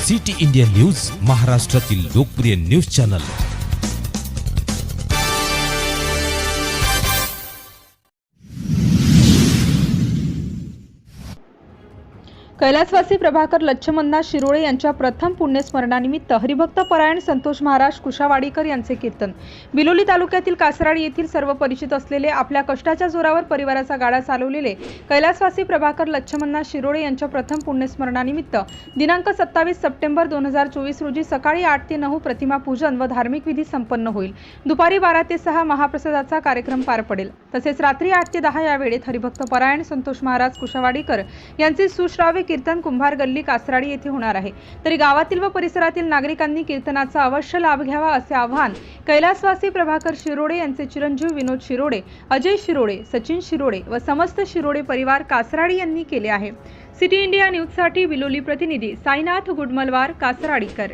City India news, महाराष्ट्रातील लोकप्रिय news channel. कैलासवासी प्रभाकर लच्छमननाथ शिरोळे यांच्या प्रथम पुण्यस्मरणानिमित्त हरिभक्त परायण संतोष महाराज कुशावाडीकर यांचे कीर्तन। बिलोली तालुक्यातील कासराडी येथील सर्व परिचित असलेले आपल्या कष्टाच्या जोरावर परिवाराचा गाडा चालवलेले कैलासवासी प्रभाकर लच्छमननाथ शिरोळे यांच्या प्रथम पुण्यस्मरणानिमित्त दिनांक 27 सप्टेंबर 2024 रोजी सकाळी 8 ते 9 प्रतिमा पूजन व धार्मिक विधी संपन्न होईल। दुपारी 12 ते 6 महाप्रसादाचा कार्यक्रम पार पडेल। तसेच रात्री 8 ते 10 या वेळेत हरिभक्त परायण संतोष महाराज कुशावाडीकर यांचे सुश्राव्य कीर्तन कुंभार गल्ली कासराडी येथे होणार आहे। तरी गावातील व परिसरातील नागरिकांनी कीर्तनाचा अवश्य लाभ घ्यावा असे आवाहन कैलासवासी प्रभाकर शिरोळे यांचे चिरंजीव विनोद शिरोळे, अजय शिरोळे, सचिन शिरोळे व समस्त शिरोळे परिवार कासराडी यांनी केले आहे। सिटी इंडिया न्यूज साठी बिलोली प्रतिनिधी साईनाथ गुडमलवार, कासराडीकर।